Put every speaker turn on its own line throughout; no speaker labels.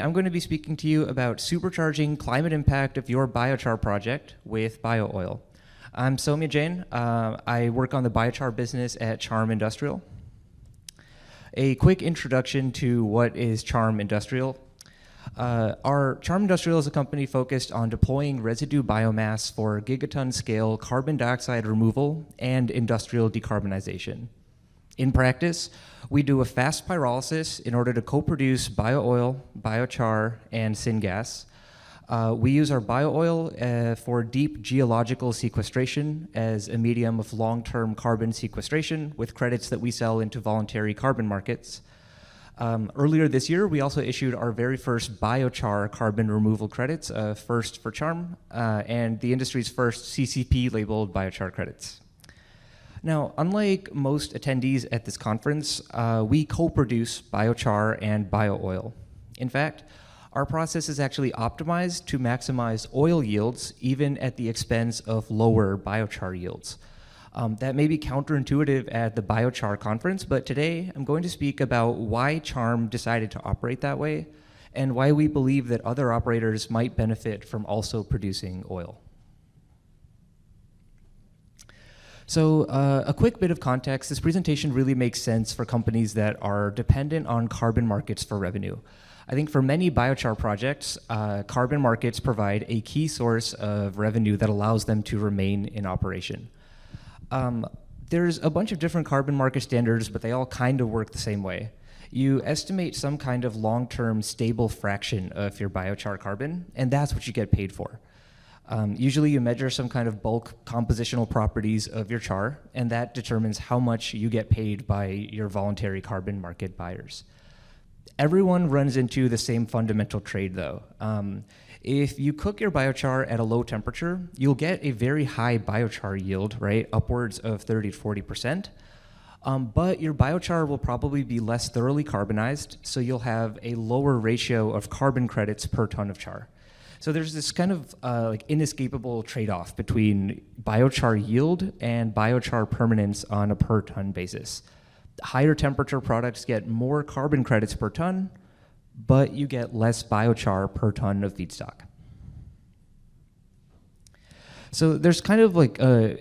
I'm going to be speaking to you about supercharging climate impact of your biochar project with bio-oil. I'm Saumya Jain. I work on the biochar business at Charm Industrial. A quick introduction to what is Charm Industrial. Our Charm Industrial is a company focused on deploying residue biomass for gigaton scale carbon dioxide removal and industrial decarbonization. In practice, we do a fast pyrolysis in order to co-produce bio-oil, biochar, and syngas. We use our bio-oil for deep geological sequestration as a medium of long-term carbon sequestration with credits that we sell into voluntary carbon markets. Earlier this year, we also issued our very first biochar carbon removal credits, first for Charm, and the industry's first CCP-labeled biochar credits. Now, unlike most attendees at this conference, we co-produce biochar and bio-oil. In fact, our process is actually optimized to maximize oil yields even at the expense of lower biochar yields. That may be counterintuitive at the Biochar Conference, but today I'm going to speak about why Charm decided to operate that way and why we believe that other operators might benefit from also producing oil. So a quick bit of context, this presentation really makes sense for companies that are dependent on carbon markets for revenue. I think for many biochar projects, carbon markets provide a key source of revenue that allows them to remain in operation. There's a bunch of different carbon market standards, but they all kind of work the same way. You estimate some kind of long-term stable fraction of your biochar carbon, and that's what you get paid for. Usually you measure some kind of bulk compositional properties of your char, and that determines how much you get paid by your voluntary carbon market buyers. Everyone runs into the same fundamental trade though. If you cook your biochar at a low temperature, you'll get a very high biochar yield, right? Upwards of 30 to 40%. But your biochar will probably be less thoroughly carbonized, so you'll have a lower ratio of carbon credits per ton of char. So there's this kind of inescapable trade-off between biochar yield and biochar permanence on a per ton basis. Higher temperature products get more carbon credits per ton, but you get less biochar per ton of feedstock. So there's kind of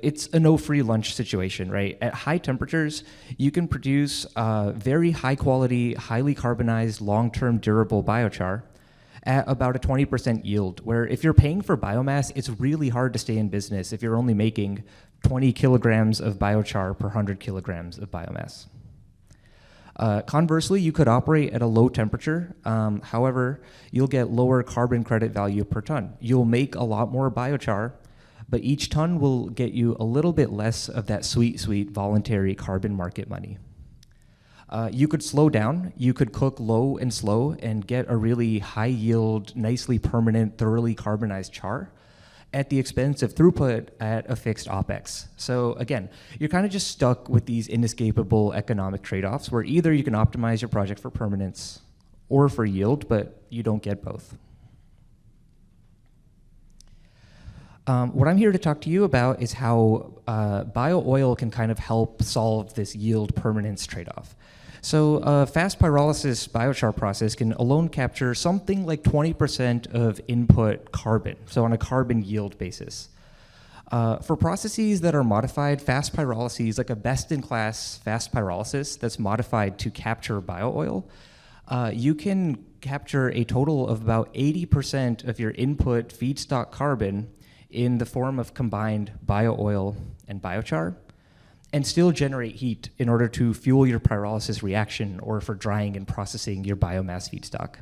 it's a no free lunch situation, right? At high temperatures, you can produce very high quality, highly carbonized, long-term durable biochar at about a 20% yield, where if you're paying for biomass, it's really hard to stay in business if you're only making 20 kilograms of biochar per 100 kilograms of biomass. Conversely, you could operate at a low temperature. However, you'll get lower carbon credit value per ton. You'll make a lot more biochar, but each ton will get you a little bit less of that sweet, sweet voluntary carbon market money. You could slow down, you could cook low and slow and get a really high yield, nicely permanent, thoroughly carbonized char at the expense of throughput at a fixed OPEX. So again, you're kind of just stuck with these inescapable economic trade-offs where either you can optimize your project for permanence or for yield, but you don't get both. What I'm here to talk to you about is how bio-oil can kind of help solve this yield permanence trade-off. So a fast pyrolysis biochar process can alone capture something like 20% of input carbon, so on a carbon yield basis. For processes that are modified, fast pyrolyses, like a best-in-class fast pyrolysis that's modified to capture bio-oil, you can capture a total of about 80% of your input feedstock carbon in the form of combined bio-oil and biochar, and still generate heat in order to fuel your pyrolysis reaction or for drying and processing your biomass feedstock.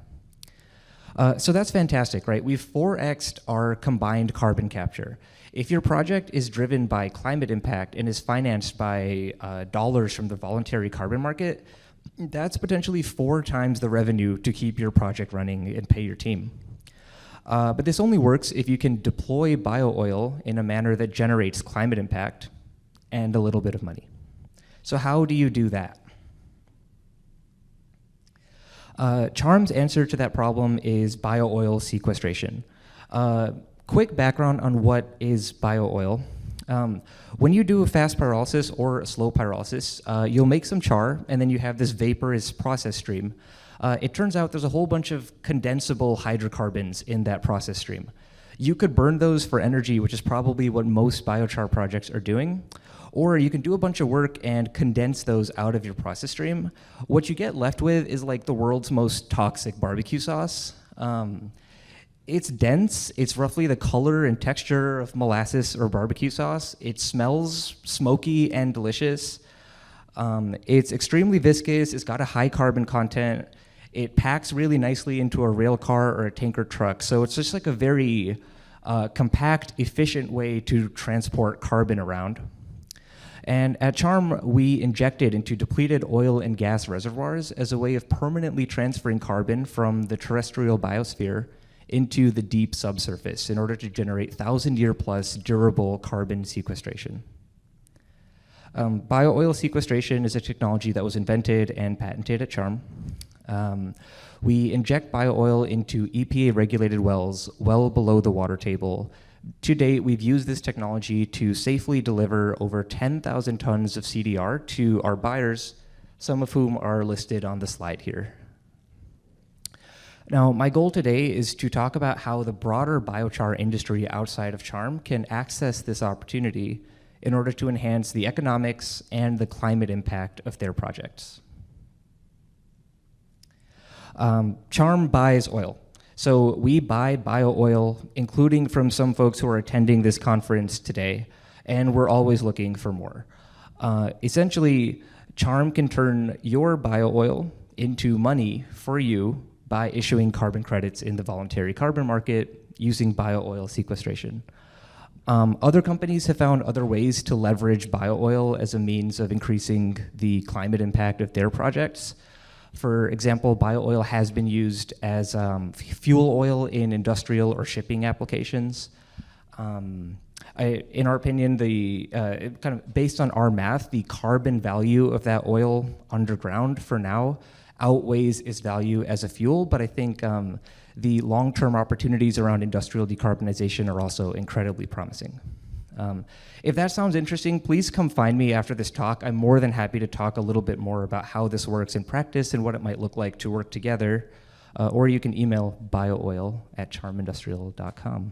So that's fantastic, right? We've 4x'd our combined carbon capture. If your project is driven by climate impact and is financed by dollars from the voluntary carbon market, that's potentially 4 times the revenue to keep your project running and pay your team. But this only works if you can deploy bio-oil in a manner that generates climate impact and a little bit of money. So how do you do that? Charm's answer to that problem is bio-oil sequestration. Quick background on what is bio-oil. When you do a fast pyrolysis or a slow pyrolysis, you'll make some char, and then you have this vaporous process stream. It turns out there's a whole bunch of condensable hydrocarbons in that process stream. You could burn those for energy, which is probably what most biochar projects are doing, or you can do a bunch of work and condense those out of your process stream. What you get left with is like the world's most toxic barbecue sauce. It's dense, it's roughly the color and texture of molasses or barbecue sauce. It smells smoky and delicious. It's extremely viscous, it's got a high carbon content. It packs really nicely into a rail car or a tanker truck. So it's just like a very compact, efficient way to transport carbon around. And at Charm, we inject it into depleted oil and gas reservoirs as a way of permanently transferring carbon from the terrestrial biosphere into the deep subsurface in order to generate 1,000-year-plus durable carbon sequestration. Bio-oil sequestration is a technology that was invented and patented at Charm. We inject bio-oil into EPA-regulated wells well below the water table. To date, we've used this technology to safely deliver over 10,000 tons of CDR to our buyers, some of whom are listed on the slide here. Now, my goal today is to talk about how the broader biochar industry outside of Charm can access this opportunity in order to enhance the economics and the climate impact of their projects. Charm buys oil. So we buy bio-oil, including from some folks who are attending this conference today, and we're always looking for more. Essentially, Charm can turn your bio-oil into money for you by issuing carbon credits in the voluntary carbon market using bio-oil sequestration. Other companies have found other ways to leverage bio-oil as a means of increasing the climate impact of their projects. For example, bio-oil has been used as fuel oil in industrial or shipping applications. In our opinion, kind of based on our math, the carbon value of that oil underground for now outweighs its value as a fuel, but I think the long-term opportunities around industrial decarbonization are also incredibly promising. If that sounds interesting, please come find me after this talk. I'm more than happy to talk a little bit more about how this works in practice and what it might look like to work together. Or you can email biooil@charmindustrial.com.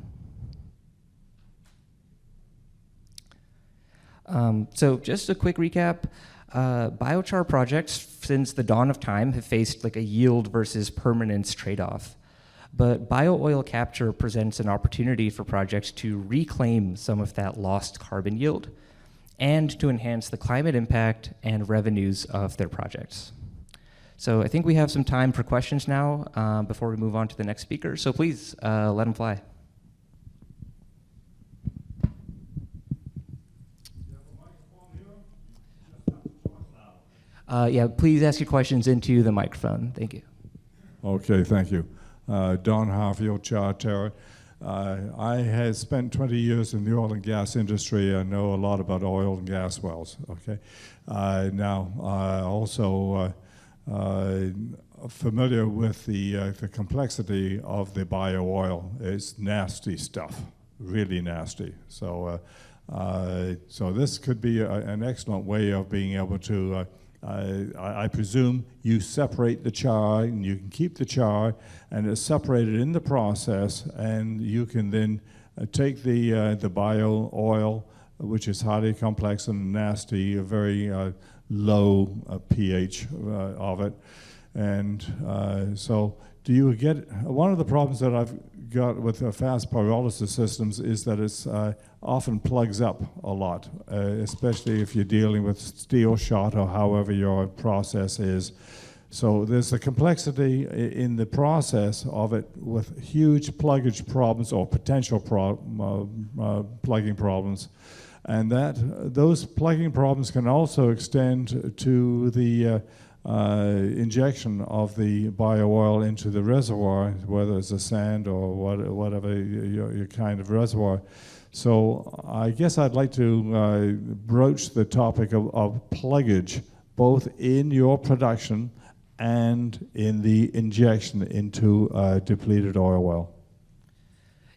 So just a quick recap. Biochar projects since the dawn of time have faced like a yield versus permanence trade-off. But bio-oil capture presents an opportunity for projects to reclaim some of that lost carbon yield and to enhance the climate impact and revenues of their projects. So I think we have some time for questions now before we move on to the next speaker. So please, let them fly. Yeah, please ask your questions into the microphone. Thank you.
Okay, thank you. Don Harfield, Charter. I have spent 20 years in the oil and gas industry. I know a lot about oil and gas wells. Okay, now also familiar with the complexity of the bio oil. It's nasty stuff, really nasty. So so this could be an excellent way of being able to. I presume you separate the char, and you can keep the char, and it's separated in the process, and you can then take the bio oil, which is highly complex and nasty, a very low pH of it, and so do you get, one of the problems that I've got with fast pyrolysis systems is that it's often plugs up a lot, especially if you're dealing with steel shot or however your process is. So there's a complexity in the process of it with huge pluggage problems or potential plugging problems. And those plugging problems can also extend to the injection of the bio-oil into the reservoir, whether it's a sand or whatever your kind of reservoir. So I guess I'd like to broach the topic of pluggage, both in your production and in the injection into depleted oil well.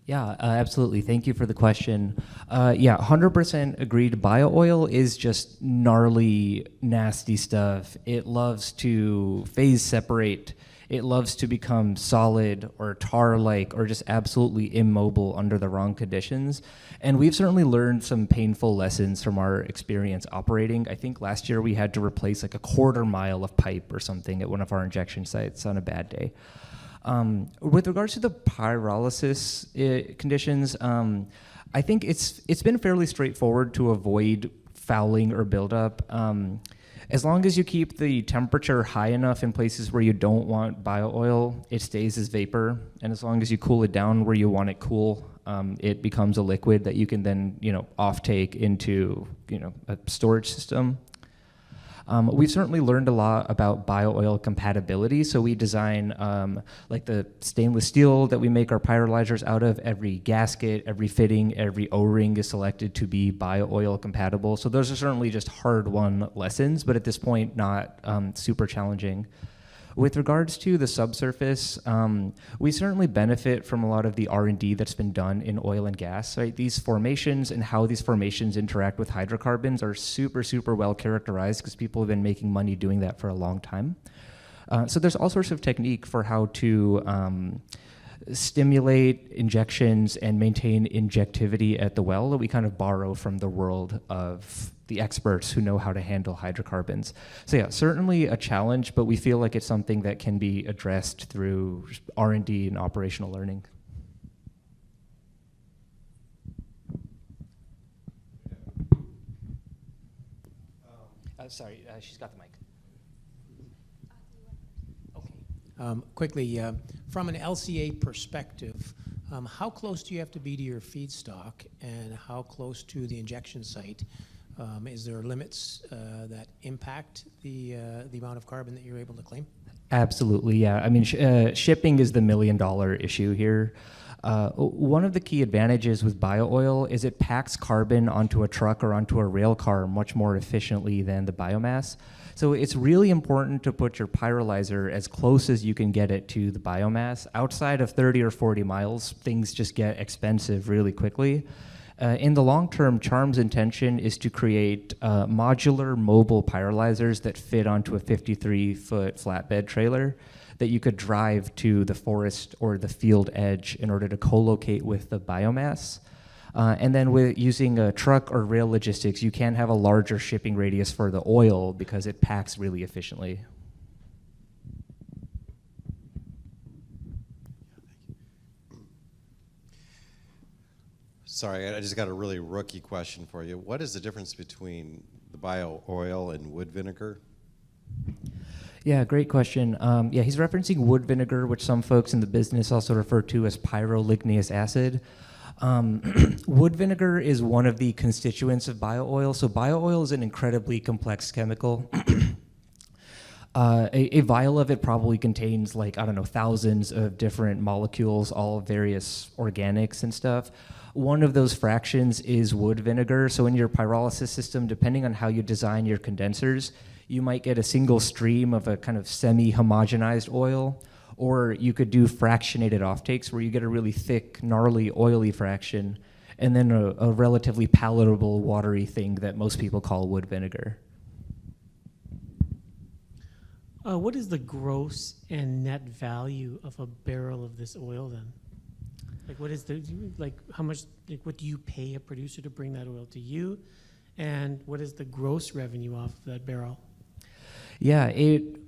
Yeah, absolutely. Thank you for the question. Yeah, 100% agreed. Bio-oil is just gnarly, nasty stuff. It loves to phase separate it loves to become solid or tar-like or just absolutely immobile under the wrong conditions. And we've certainly learned some painful lessons from our experience operating. I think last year we had to replace like a 1/4 mile of pipe or something at one of our injection sites on a bad day. With regards to the pyrolysis conditions, I think it's been fairly straightforward to avoid fouling or buildup. As long as you keep the temperature high enough in places where you don't want bio-oil, it stays as vapor. And as long as you cool it down where you want it cool, it becomes a liquid that you can then, offtake into, a storage system. We've certainly learned a lot about bio-oil compatibility. So we design, like the stainless steel that we make our pyrolyzers out of, every gasket, every fitting, every O-ring is selected to be bio-oil compatible. So those are certainly just hard-won lessons, but at this point, not super challenging. With regards to the subsurface, we certainly benefit from a lot of the R&D that's been done in oil and gas. Right? These formations and how these formations interact with hydrocarbons are super, super well characterized because people have been making money doing that for a long time. So there's all sorts of technique for how to stimulate injections and maintain injectivity at the well that we kind of borrow from the world of the experts who know how to handle hydrocarbons. So yeah, certainly a challenge, but we feel like it's something that can be addressed through R&D and operational learning. Sorry, she's got the mic.
Quickly, from an LCA perspective, how close do you have to be to your feedstock, and how close to the injection site? Is there limits that impact the amount of carbon that you're able to claim?
Absolutely, yeah. I mean, shipping is the $1 million issue here. One of the key advantages with bio-oil is it packs carbon onto a truck or onto a rail car much more efficiently than the biomass. So it's really important to put your pyrolyzer as close as you can get it to the biomass. Outside of 30 or 40 miles, things just get expensive really quickly. In the long term, CHARM's intention is to create modular mobile pyrolyzers that fit onto a 53-foot flatbed trailer that you could drive to the forest or the field edge in order to co-locate with the biomass. And then with using a truck or rail logistics, you can have a larger shipping radius for the oil because it packs really efficiently.
Sorry, I just got a really rookie question for you. What is the difference between the bio-oil and wood vinegar?
Yeah, great question. Yeah, he's referencing wood vinegar, which some folks in the business also refer to as pyroligneous acid. Wood vinegar is one of the constituents of bio-oil. So bio-oil is an incredibly complex chemical. A vial of it probably contains thousands of different molecules, all various organics and stuff. One of those fractions is wood vinegar. So in your pyrolysis system, depending on how you design your condensers, you might get a single stream of a kind of semi-homogenized oil, or you could do fractionated offtakes where you get a really thick, gnarly, oily fraction, and then a relatively palatable, watery thing that most people call wood vinegar.
What is the gross and net value of a barrel of this oil then? What is how much, what do you pay a producer to bring that oil to you? And what is the gross revenue off of that barrel?
Yeah, it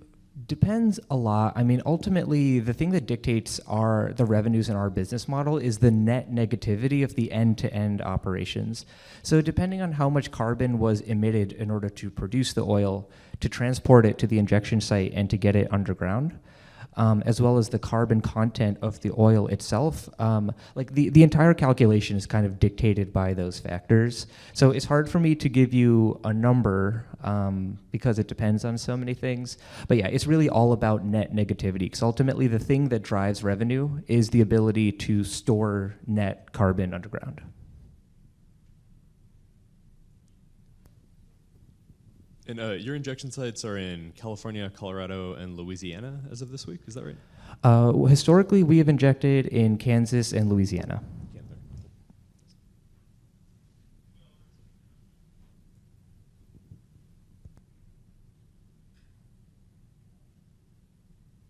depends a lot. I mean, ultimately, the thing that dictates the revenues in our business model is the net negativity of the end-to-end operations. So depending on how much carbon was emitted in order to produce the oil, to transport it to the injection site and to get it underground, as well as the carbon content of the oil itself. The entire calculation is kind of dictated by those factors. So it's hard for me to give you a number because it depends on so many things. But yeah, it's really all about net negativity, because ultimately the thing that drives revenue is the ability to store net carbon underground.
And your injection sites are in California, Colorado, and Louisiana as of this week, is that right?
Historically, we have injected in Kansas and Louisiana.